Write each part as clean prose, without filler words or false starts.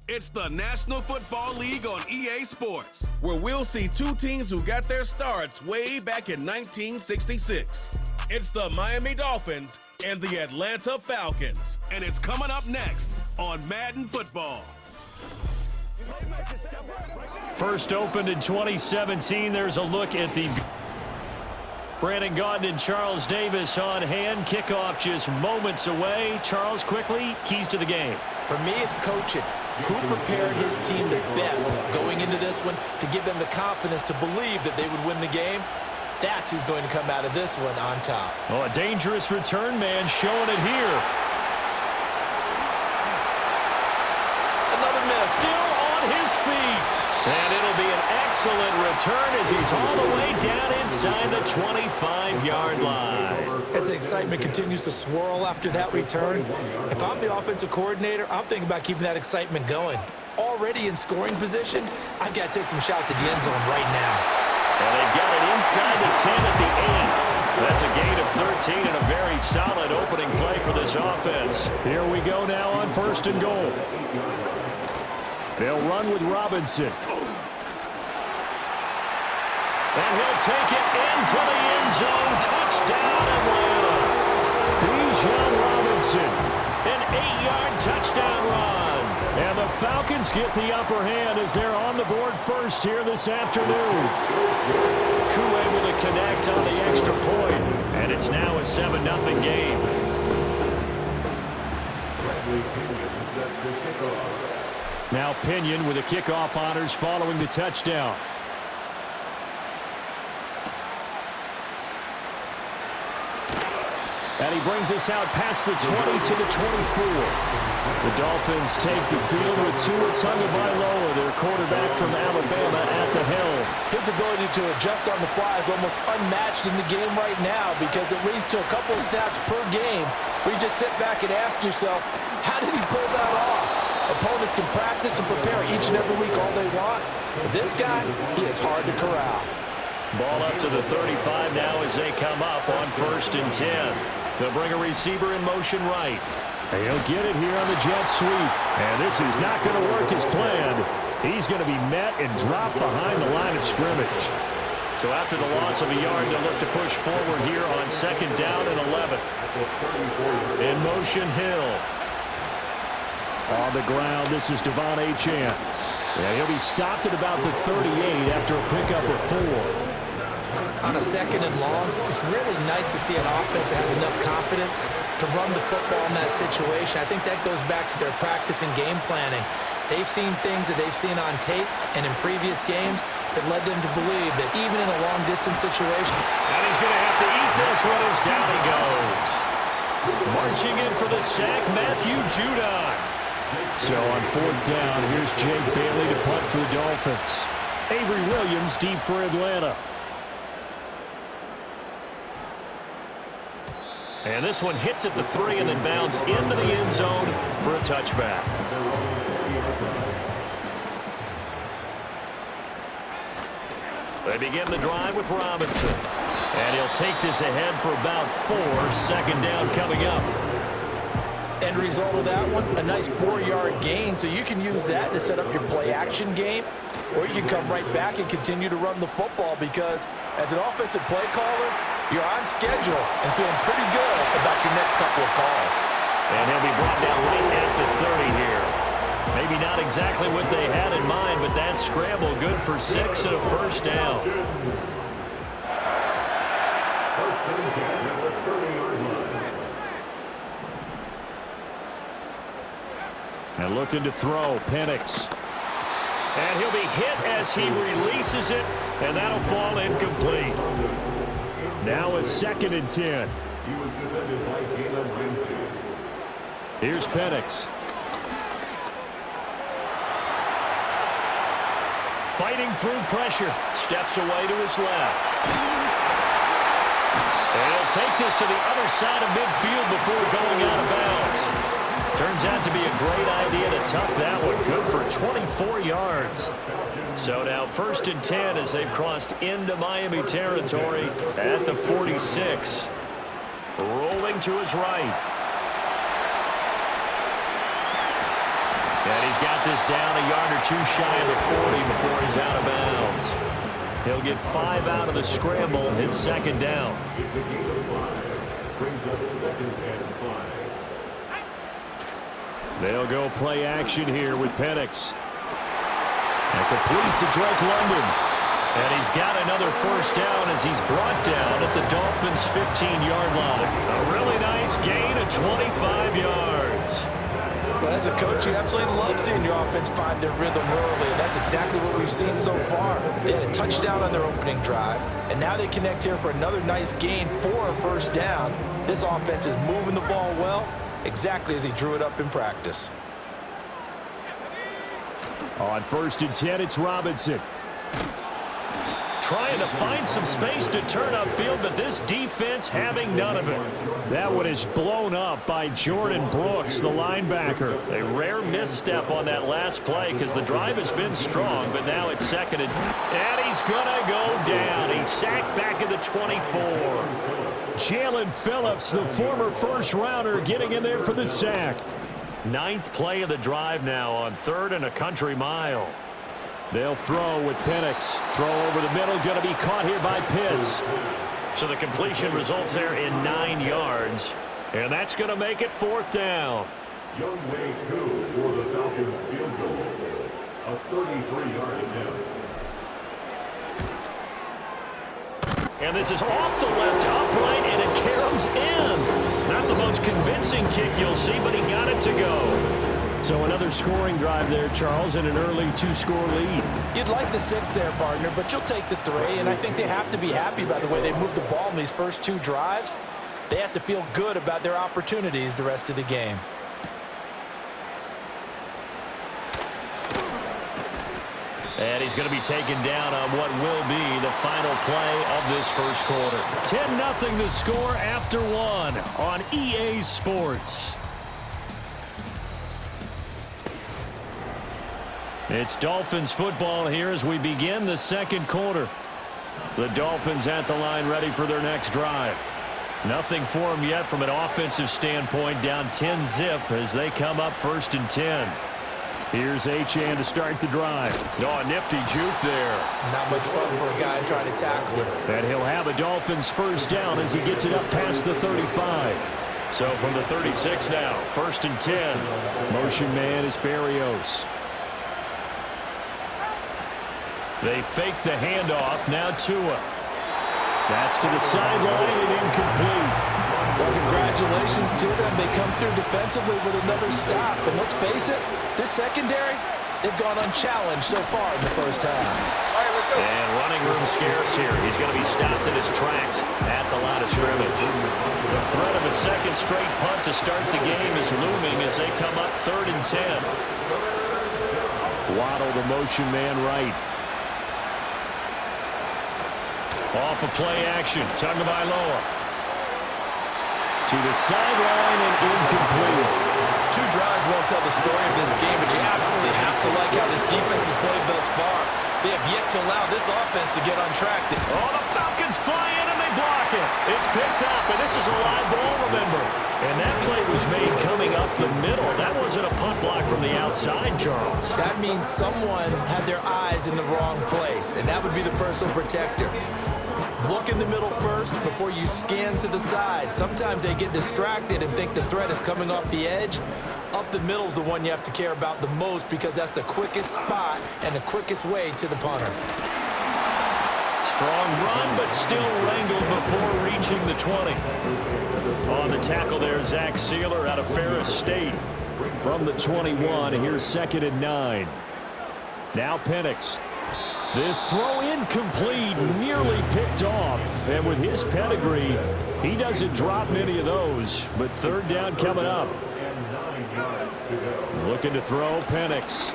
It's the National Football League on EA Sports, where we'll see two teams who got their starts way back in 1966. It's the Miami Dolphins and the Atlanta Falcons. And it's coming up next on Madden Football. First opened in 2017. There's a look at the Brandon Gaudin and Charles Davis on hand. Kickoff just moments away. Charles, quickly, keys to the game. For me, it's coaching. Who prepared his team the best going into this one to give them the confidence to believe that they would win the game? That's who's going to come out of this one on top. Oh, a dangerous return man showing it here. Another miss. Still on his feet. And it'll be an excellent return as he's all the way down inside the 25-yard line. As the excitement continues to swirl after that return, if I'm the offensive coordinator, I'm thinking about keeping that excitement going. Already in scoring position, I've got to take some shots at the end zone right now. And they've got it inside the 10 at the 8. That's a gain of 13 and a very solid opening play for this offense. Here we go now on 1st and goal. They'll run with Robinson. And he'll take it into the end zone. Touchdown, Atlanta. Bijan Robinson. An 8-yard touchdown run. And the Falcons get the upper hand as they're on the board first here this afternoon. Koo able to connect on the extra point. And it's now a 7-0 game. Now Pinion with the kickoff honors following the touchdown. And he brings us out past the 20 to the 24. The Dolphins take the field with Tua Tagovailoa, their quarterback from Alabama, at the helm. His ability to adjust on the fly is almost unmatched in the game right now because it leads to a couple of snaps per game where you just sit back and ask yourself, how did he pull that off? Opponents can practice and prepare each and every week all they want. But this guy, he is hard to corral. Ball up to the 35 now as they come up on 1st and 10. They'll bring a receiver in motion right. He'll get it here on the jet sweep. And this is not going to work as planned. He's going to be met and dropped behind the line of scrimmage. So after the loss of a yard, they'll look to push forward here on 2nd down and 11. In motion, Hill. On the ground, this is Devon Achane. Yeah, he'll be stopped at about the 38 after a pickup of 4. On a 2nd and long, it's really nice to see an offense that has enough confidence to run the football in that situation. I think that goes back to their practice and game planning. They've seen things that they've seen on tape and in previous games that led them to believe that even in a long-distance situation. And he's going to have to eat this one as down he goes. Marching in for the sack, Matthew Judon. So on 4th down, here's Jake Bailey to punt for the Dolphins. Avery Williams deep for Atlanta. And this one hits at the 3 and then bounds into the end zone for a touchback. They begin the drive with Robinson. And he'll take this ahead for about 4. 2nd down coming up. End result of that one, a nice 4-yard gain. So you can use that to set up your play-action game, or you can come right back and continue to run the football because as an offensive play caller, you're on schedule and feeling pretty good about your next couple of calls. And he'll be brought down right at the 30 here. Maybe not exactly what they had in mind, but that scramble good for 6 and a 1st down. And looking to throw, Penix. And he'll be hit as he releases it, and that'll fall incomplete. Now a 2nd and 10. Here's Penix. Fighting through pressure. Steps away to his left. And he'll take this to the other side of midfield before going out of bounds. Turns out to be a great idea to tuck that one. Good for 24 yards. So now 1st and 10 as they've crossed into Miami territory at the 46. Rolling to his right. And he's got this down a yard or two shy of the 40 before he's out of bounds. He'll get 5 out of the scramble. It's second down. It's the game of 5. Brings up 2nd and 5. They'll go play action here with Penix. And complete to Drake London. And he's got another first down as he's brought down at the Dolphins' 15-yard line. A really nice gain of 25 yards. Well, as a coach, you absolutely love seeing your offense find their rhythm early, and that's exactly what we've seen so far. They had a touchdown on their opening drive, and now they connect here for another nice gain for a first down. This offense is moving the ball well, exactly as he drew it up in practice. On 1st and 10, it's Robinson. Trying to find some space to turn upfield, but this defense having none of it. That one is blown up by Jordan Brooks, the linebacker. A rare misstep on that last play because the drive has been strong, but now it's seconded. And he's going to go down. He's sacked back at the 24. Jalen Phillips, the former first-rounder, getting in there for the sack. 9th play of the drive now on 3rd and a country mile. They'll throw with Penix. Throw over the middle, going to be caught here by Pitts. So the completion results there in 9 yards. And that's going to make it 4th down. Young Wei Koo for the Falcons field goal. A 33-yard attempt. And this is off the left upright, and it caroms in. Not the most convincing kick you'll see, but he got it to go. So another scoring drive there, Charles, and an early 2-score lead. You'd like the 6 there, partner, but you'll take the 3, and I think they have to be happy by the way they moved the ball in these first 2 drives. They have to feel good about their opportunities the rest of the game. And he's going to be taken down on what will be the final play of this first quarter. 10-0 the score after 1 on EA Sports. It's Dolphins football here as we begin the second quarter. The Dolphins at the line ready for their next drive. Nothing for them yet from an offensive standpoint, down 10-zip as they come up 1st and 10. Here's Achane to start the drive. Oh, a nifty juke there. Not much fun for a guy trying to tackle him. And he'll have a Dolphins first down as he gets it up past the 35. So from the 36 now, 1st and 10. Motion man is Berrios. They fake the handoff. Now Tua. That's to the sideline and incomplete. Well, congratulations to them. They come through defensively with another stop. And let's face it, this secondary, they've gone unchallenged so far in the first half. And running room scarce here. He's going to be stopped in his tracks at the line of scrimmage. The threat of a second straight punt to start the game is looming as they come up 3rd and 10. Waddle, the motion man right. Off of play action, Tagovailoa. To the sideline and incomplete. 2 drives won't tell the story of this game, but you absolutely have to like how this defense has played thus far. They have yet to allow this offense to get on track. Oh, the Falcons fly in and they block it. It's picked up, and this is a live ball, remember. And that play was made coming up the middle. That wasn't a punt block from the outside, Charles. That means someone had their eyes in the wrong place, and that would be the personal protector. Look in the middle first before you scan to the side. Sometimes they get distracted and think the threat is coming off the edge. Up the middle is the one you have to care about the most because that's the quickest spot and the quickest way to the punter. Strong run, but still wrangled before reaching the 20. On the tackle there, Zach Sealer out of Ferris State. From the 21, here's 2nd and 9. Now Penix. This throw incomplete, nearly picked off. And with his pedigree, he doesn't drop many of those. But 3rd down coming up. Looking to throw, Penix.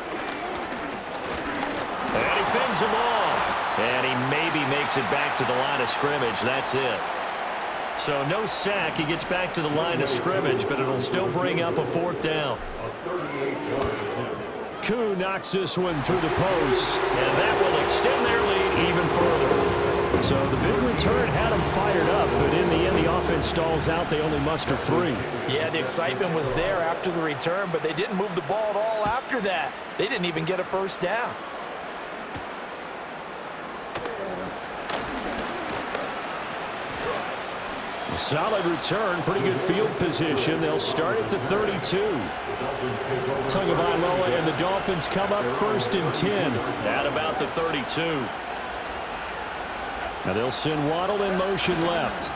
And he fends him off. And he maybe makes it back to the line of scrimmage. That's it. So no sack. He gets back to the line of scrimmage, but it'll still bring up a 4th down. Koo knocks this one through the post, and that will extend their lead even further. So the big return had them fired up, but in the end, the offense stalls out. They only muster 3. Yeah, the excitement was there after the return, but they didn't move the ball at all after that. They didn't even get a first down. A solid return, pretty good field position. They'll start at the 32. Tagovailoa and the Dolphins come up 1st and 10 at about the 32. Now they'll send Waddle in motion left.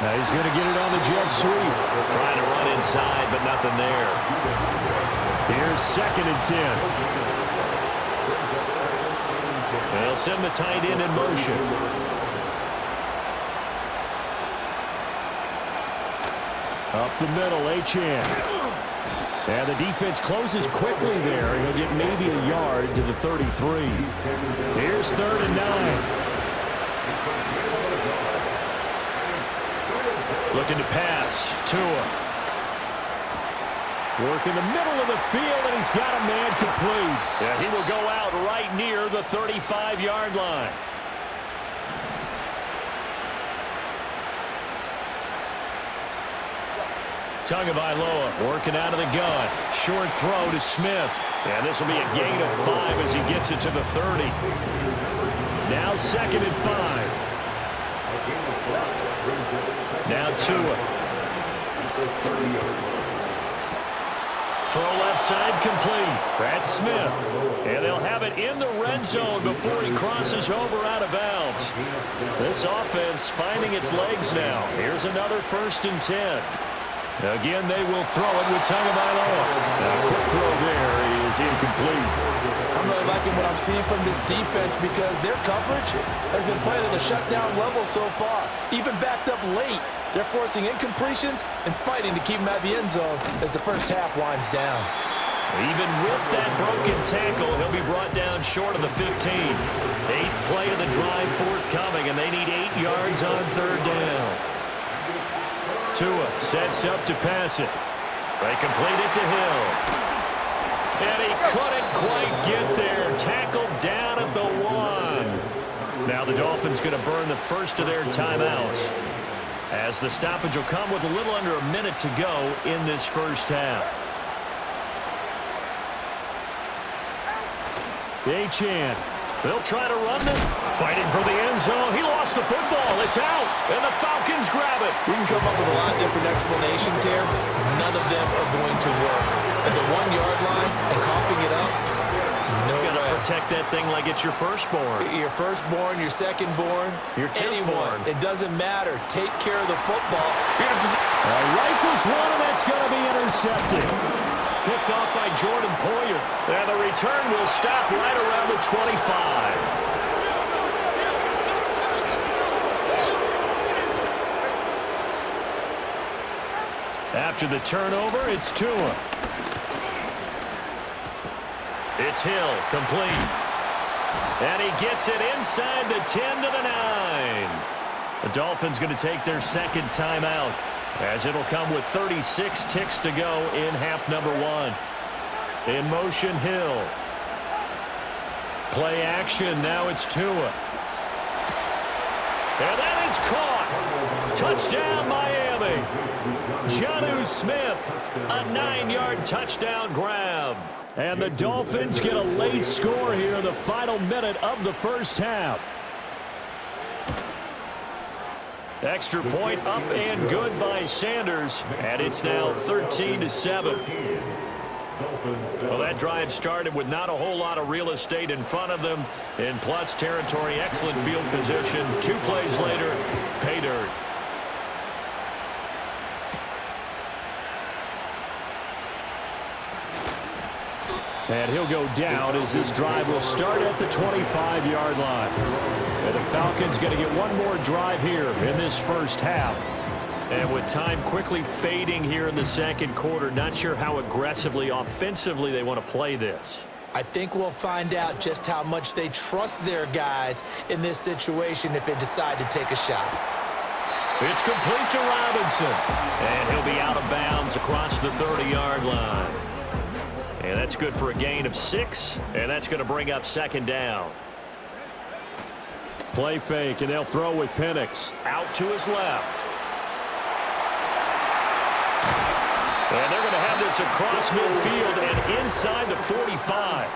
Now he's going to get it on the jet sweep. Trying to run inside, but nothing there. Here's 2nd and 10. They'll send the tight end in motion. Up the middle, Achane. And the defense closes quickly there. He'll get maybe a yard to the 33. Here's 3rd and 9. Looking to pass. Tua. Work in the middle of the field, and he's got a man complete. Yeah, he will go out right near the 35-yard line. Tagovailoa working out of the gun. Short throw to Smith. And this will be a gain of 5 as he gets it to the 30. Now 2nd and 5. Now Tua. Throw left side complete. That's Smith. And they'll have it in the red zone before he crosses over out of bounds. This offense finding its legs now. Here's another 1st and 10. Again, they will throw it with Tagovailoa. A quick throw there is incomplete. I'm really liking what I'm seeing from this defense because their coverage has been playing at a shutdown level so far. Even backed up late, they're forcing incompletions and fighting to keep them out of the end zone as the first half winds down. Even with that broken tackle, he'll be brought down short of the 15. 8th play of the drive forthcoming, and they need 8 yards on 3rd down. Tua sets up to pass it. They complete it to Hill. And he couldn't quite get there. Tackled down at the 1. Now the Dolphins going to burn the first of their timeouts, as the stoppage will come with a little under a minute to go in this first half. Achane. They'll try to run them. Fighting for the end zone. He lost the football. It's out. And the Falcons grab it. We can come up with a lot of different explanations here. None of them are going to work. At the 1-yard line and coughing it up, no way. You got to protect that thing like it's your firstborn. Your firstborn, your secondborn, your anyone. It doesn't matter. Take care of the football. Rifles one, and that's going to be intercepted. Picked off by Jordan Poyer. And the return will stop right around the 25. After the turnover, it's Tua. It's Hill, complete. And he gets it inside the 10 to the 9. The Dolphins going to take their 2nd timeout, as it'll come with 36 ticks to go in half number 1. In motion, Hill. Play action. Now it's Tua. And that is caught. Touchdown, Miami. Jonnu Smith, a 9-yard touchdown grab. And the Dolphins get a late score here in the final minute of the first half. Extra point up and good by Sanders, and it's now 13-7. Well, that drive started with not a whole lot of real estate in front of them. In plus territory, excellent field position. 2 plays later, pay dirt. And he'll go down as this drive will start at the 25-yard line. And the Falcons going to get one more drive here in this first half. And with time quickly fading here in the second quarter, not sure how aggressively, offensively they want to play this. I think we'll find out just how much they trust their guys in this situation if they decide to take a shot. It's complete to Robinson. And he'll be out of bounds across the 30-yard line. And that's good for a gain of 6. And that's going to bring up 2nd down. Play fake, and they'll throw with Penix. Out to his left. And they're going to have this across midfield and inside the 45.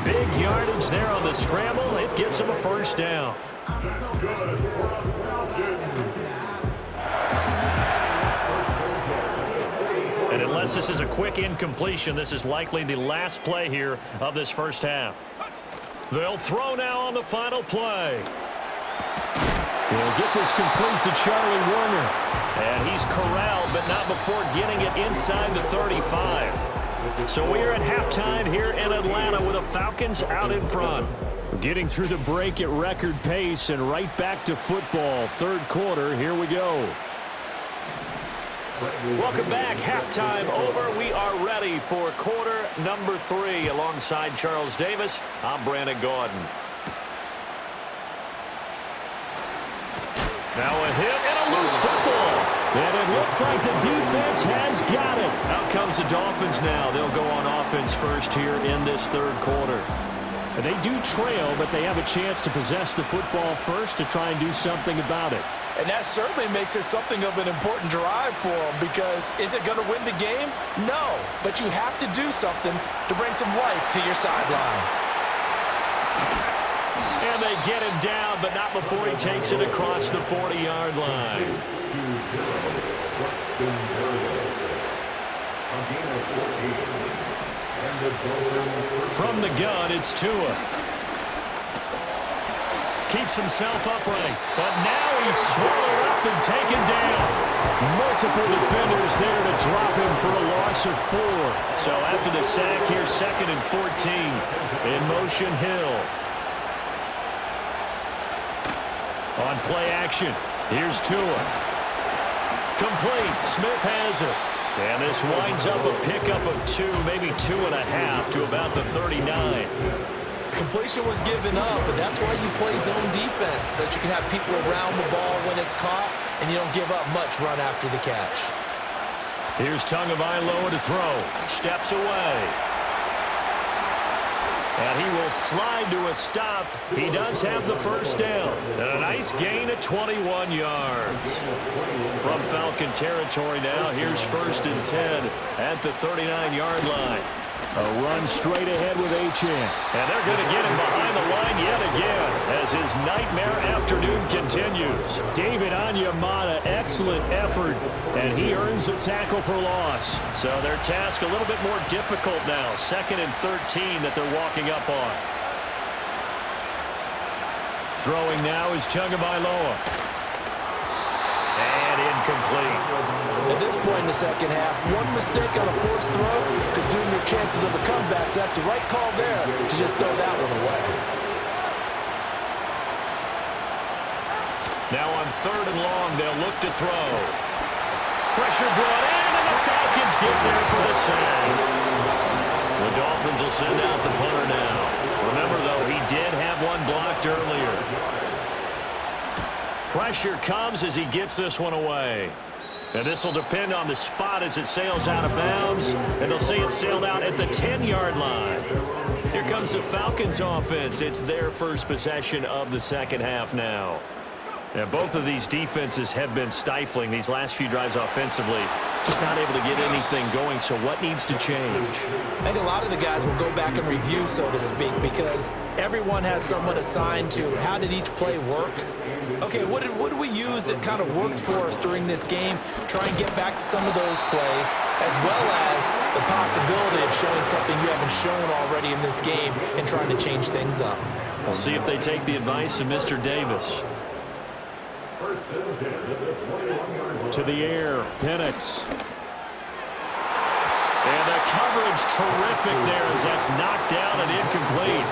Big yardage there on the scramble. It gets them a first down. And unless this is a quick incompletion, this is likely the last play here of this first half. They'll throw now on the final play. They'll get this complete to Charlie Warner. And he's corralled, but not before getting it inside the 35. So we are at halftime here in Atlanta with the Falcons out in front. Getting through the break at record pace and right back to football. Third quarter, here we go. Welcome back. Halftime over. We are ready for quarter number 3. Alongside Charles Davis, I'm Brandon Gordon. Now a hit and a loose football. And it looks like the defense has got it. Out comes the Dolphins now. They'll go on offense first here in this third quarter. And they do trail, but they have a chance to possess the football first to try and do something about it. And that certainly makes it something of an important drive for them, because is it going to win the game? No, but you have to do something to bring some life to your sideline. And they get him down, but not before he takes it across the 40-yard line. From the gun, it's Tua. Keeps himself upright, but now he's swallowed up and taken down. Multiple defenders there to drop him for a loss of 4. So after the sack here, 2nd and 14. In motion, Hill. On play action, here's Tua. Complete, Smith has it. And this winds up a pickup of 2, maybe 2.5 to about the 39. Completion was given up, but that's why you play zone defense, so that you can have people around the ball when it's caught, and you don't give up much run after the catch. Here's Tagovailoa to throw. Steps away. And he will slide to a stop. He does have the first down. And a nice gain of 21 yards. From Falcon territory now, here's 1st and 10 at the 39-yard line. A run straight ahead with Achane. And they're going to get him behind the line yet again as his nightmare afternoon continues. David Onyemata, excellent effort, and he earns a tackle for loss. So their task a little bit more difficult now. 2nd and 13 that they're walking up on. Throwing now is Tagovailoa. And incomplete. At this point in the second half, one mistake on a forced throw could doom your chances of a comeback, so that's the right call there to just throw that one away. Now on 3rd and long, they'll look to throw. Pressure brought in, and the Falcons get there for the sack. The Dolphins will send out the punter now. Remember, though, he did have one blocked earlier. Pressure comes as he gets this one away. And this will depend on the spot as it sails out of bounds. And they'll say it sailed out at the 10-yard line. Here comes the Falcons offense. It's their first possession of the second half now. And both of these defenses have been stifling these last few drives offensively. Just not able to get anything going. So what needs to change? I think a lot of the guys will go back and review, so to speak, because everyone has someone assigned to how did each play work. Okay, what did we use that kind of worked for us during this game? Try and get back to some of those plays, as well as the possibility of showing something you haven't shown already in this game and trying to change things up. We'll see if they take the advice of Mr. Davis. To the air, Penix. And the coverage terrific there as that's knocked down and incomplete.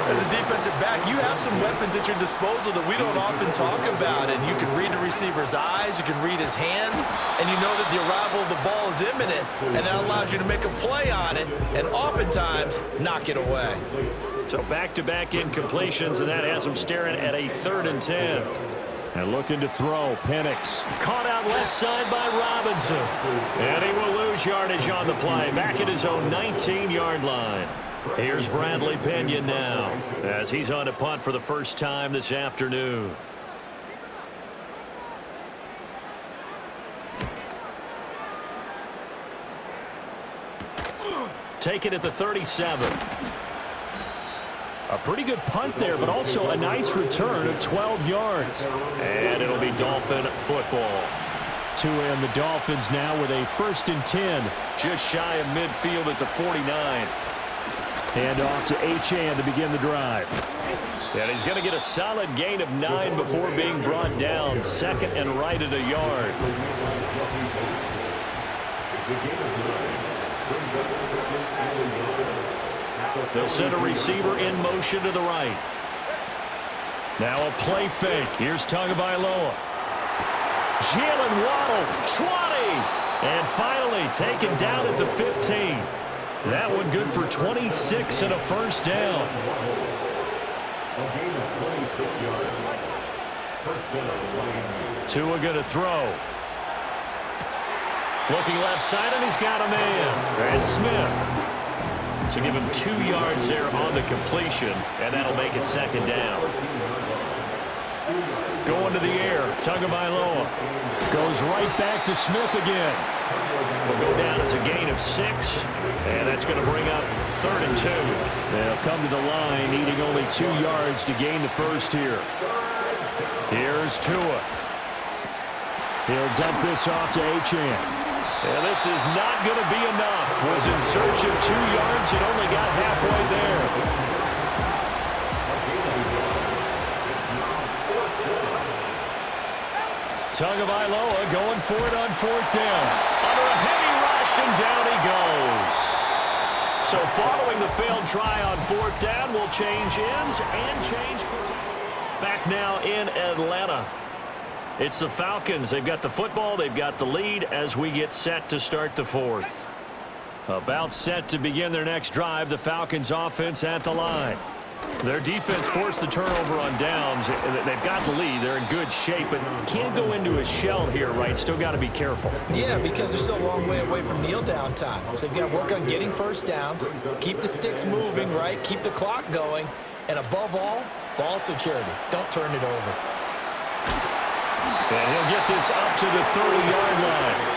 As a defensive back, you have some weapons at your disposal that we don't often talk about, and you can read the receiver's eyes, you can read his hands, and you know that the arrival of the ball is imminent, and that allows you to make a play on it, and oftentimes knock it away. So back-to-back incompletions, and that has them staring at a 3rd and 10. And looking to throw, Penix. Caught out left side by Robinson. And he will lose yardage on the play, back at his own 19-yard line. Here's Bradley Pinion now, as he's on to punt for the first time this afternoon. Take it at the 37. A pretty good punt there, but also a nice return of 12 yards. And it'll be Dolphin football. And the Dolphins now with a 1st and 10. Just shy of midfield at the 49. And off to Achane to begin the drive. And he's going to get a solid gain of 9 before being brought down. 2nd and right at a yard. They'll send a receiver in motion to the right. Now a play fake. Here's Tagovailoa. Jalen Waddle, 20. And finally taken down at the 15. That one good for 26 and a first down. Tua going to throw. Looking left side, and he's got a man. And Smith. So give him 2 yards there on the completion, and that'll make it 2nd down. Going to the air, Tagovailoa. Goes right back to Smith again. Will go down as a gain of 6, and that's going to bring up 3rd and 2. They'll come to the line, needing only 2 yards to gain the first here. Here's Tua. He'll dump this off to Achane. And this is not going to be enough. Was in search of 2 yards and only got halfway there. Tagovailoa going for it on 4th down. Under a heavy rush, and down he goes. So following the failed try on 4th down, will change ends and change position. Back now in Atlanta. It's the Falcons. They've got the football. They've got the lead as we get set to start the 4th. About set to begin their next drive. The Falcons offense at the line. Their defense forced the turnover on downs. They've got the lead. They're in good shape, but can't go into a shell here, right? Still got to be careful. Yeah, because they're still a long way away from kneel down time. So they've got to work on getting first downs, keep the sticks moving, right? Keep the clock going. And above all, ball security. Don't turn it over. And he'll get this up to the 30-yard line.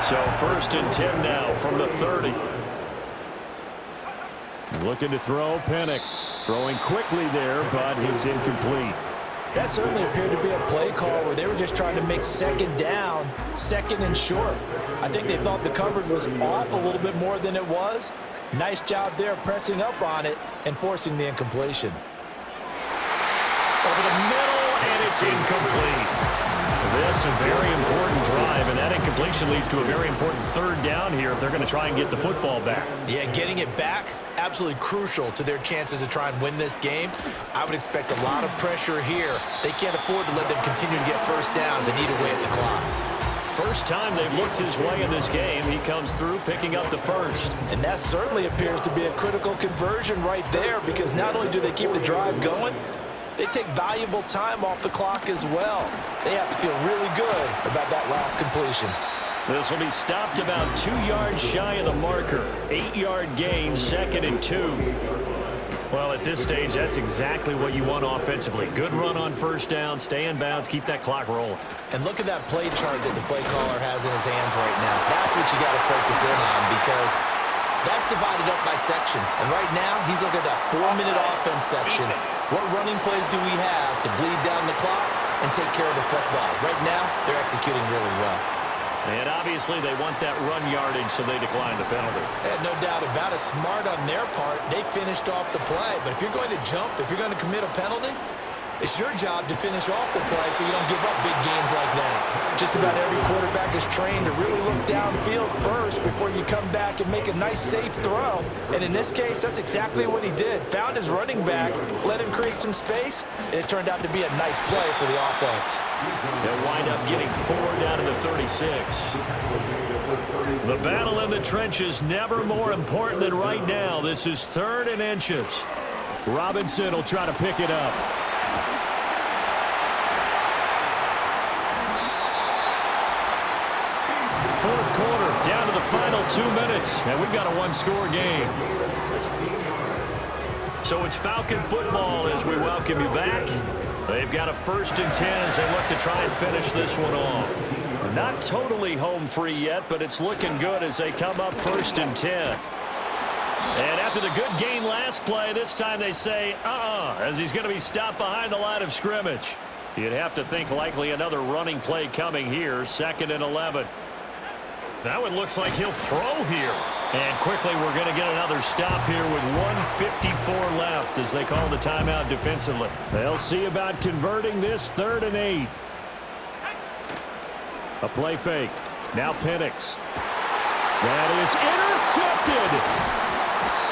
So 1st and 10 now from the 30. Looking to throw, Penix. Throwing quickly there, but it's incomplete. That certainly appeared to be a play call where they were just trying to make 2nd down, 2nd and short. I think they thought the coverage was off a little bit more than it was. Nice job there pressing up on it and forcing the incompletion. Over the middle, and it's incomplete. This a very important drive, and that incompletion leads to a very important 3rd down here if they're going to try and get the football back. Yeah, getting it back, absolutely crucial to their chances to try and win this game. I would expect a lot of pressure here. They can't afford to let them continue to get first downs and eat away at the clock. First time they've looked his way in this game. He comes through picking up the first. And that certainly appears to be a critical conversion right there, because not only do they keep the drive going, they take valuable time off the clock as well. They have to feel really good about that last completion. This will be stopped about 2 yards shy of the marker. 8-yard gain, 2nd and 2. Well, at this stage, that's exactly what you want offensively. Good run on 1st down, stay in bounds, keep that clock rolling. And look at that play chart that the play caller has in his hands right now. That's what you got to focus in on, because that's divided up by sections. And right now, he's looking at that 4-minute offense section. What running plays do we have to bleed down the clock and take care of the football? Right now, they're executing really well. And obviously they want that run yardage, so they decline the penalty. No doubt about it. Smart on their part. They finished off the play. But if you're going to jump, if you're going to commit a penalty, it's your job to finish off the play so you don't give up big gains like that. Just about every quarterback is trained to really look downfield first before you come back and make a nice, safe throw. And in this case, that's exactly what he did. Found his running back, let him create some space, and it turned out to be a nice play for the offense. They'll wind up getting 4 down to the 36. The battle in the trenches never more important than right now. This is 3rd and inches. Robinson will try to pick it up. fourth quarter, down to the final 2 minutes, and we've got a one-score game. So it's Falcon football as we welcome you back. They've got a 1st and 10 as they look to try and finish this one off. Not totally home free yet, but it's looking good as they come up 1st and 10. And after the good gain last play, this time they say, as he's going to be stopped behind the line of scrimmage. You'd have to think likely another running play coming here, 2nd and 11. Now it looks like he'll throw here. And quickly we're going to get another stop here with 1:54 left as they call the timeout defensively. They'll see about converting this 3rd and 8. A play fake. Now Penix. That is intercepted.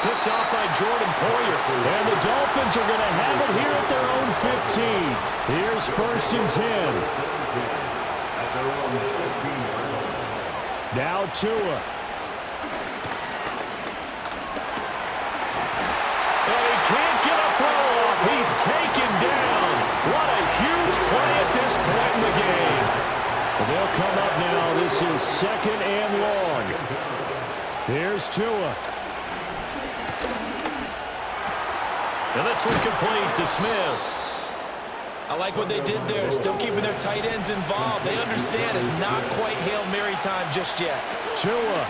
Picked off by Jordan Poyer. And the Dolphins are going to have it here at their own 15. Here's 1st and 10. Now Tua. And he can't get a throw off. He's taken down. What a huge play at this point in the game. Well, they'll come up now. This is 2nd and long. Here's Tua. And this one complete to Smith. I like what they did there, still keeping their tight ends involved. They understand it's not quite Hail Mary time just yet. Tua.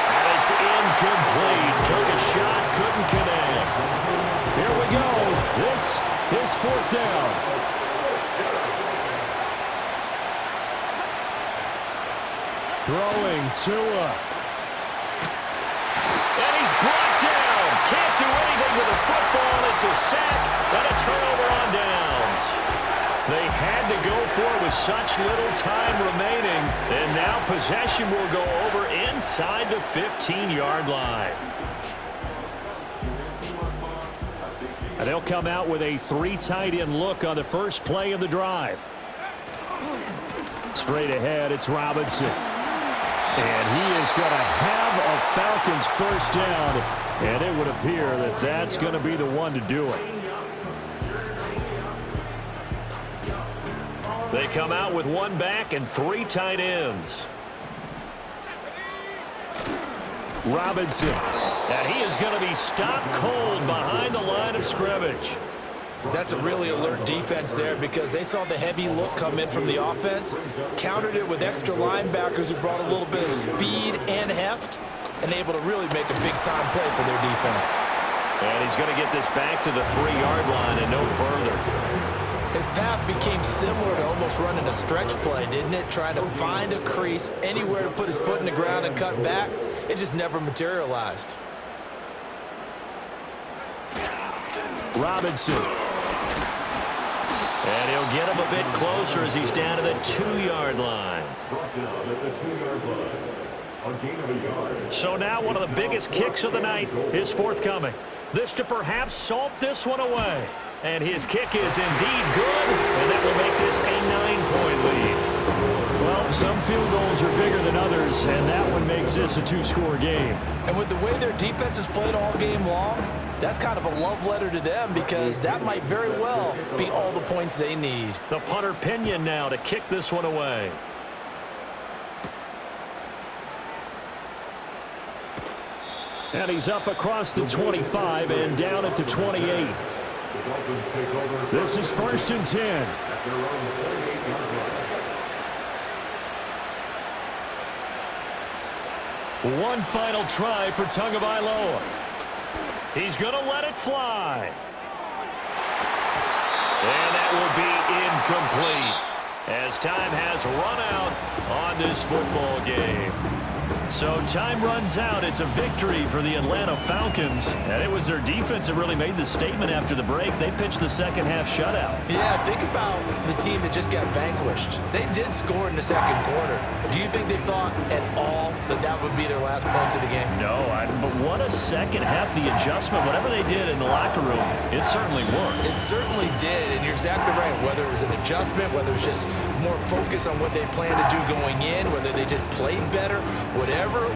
And it's incomplete. Took a shot, couldn't connect. Here we go. This is 4th down. Throwing Tua. And he's brought down. Can't do anything with the football. It's a sack and a turnover on downs. They had to go for it with such little time remaining. And now possession will go over inside the 15-yard line. And they'll come out with a 3 tight end look on the first play of the drive. Straight ahead, it's Robinson. And he is going to have a Falcons 1st down, and it would appear that that's going to be the one to do it. They come out with 1 back and 3 tight ends. Robinson, and he is going to be stopped cold behind the line of scrimmage. That's a really alert defense there because they saw the heavy look come in from the offense, countered it with extra linebackers who brought a little bit of speed and heft, and able to really make a big-time play for their defense. And he's going to get this back to the 3-yard line and no further. His path became similar to almost running a stretch play, didn't it? Trying to find a crease, anywhere to put his foot in the ground and cut back. It just never materialized. Robinson. And he'll get him a bit closer as he's down to the 2-yard line. So now one of the biggest kicks of the night is forthcoming. This to perhaps salt this one away. And his kick is indeed good, and that will make this a 9-point lead. Well, some field goals are bigger than others, and that one makes this a 2-score game. And with the way their defense has played all game long, that's kind of a love letter to them because that might very well be all the points they need. The punter Pinion now to kick this one away. And he's up across the 25 and down at the 28. This is 1st and 10. One final try for Tagovailoa. He's going to let it fly. And that will be incomplete as time has run out on this football game. So time runs out. It's a victory for the Atlanta Falcons. And it was their defense that really made the statement after the break. They pitched the second half shutout. Yeah, think about the team that just got vanquished. They did score in the second quarter. Do you think they thought at all that that would be their last points of the game? No, but what a second half. The adjustment, whatever they did in the locker room, it certainly worked. It certainly did, and you're exactly right. Whether it was an adjustment, whether it was just more focus on what they planned to do going in, whether they just played better, whatever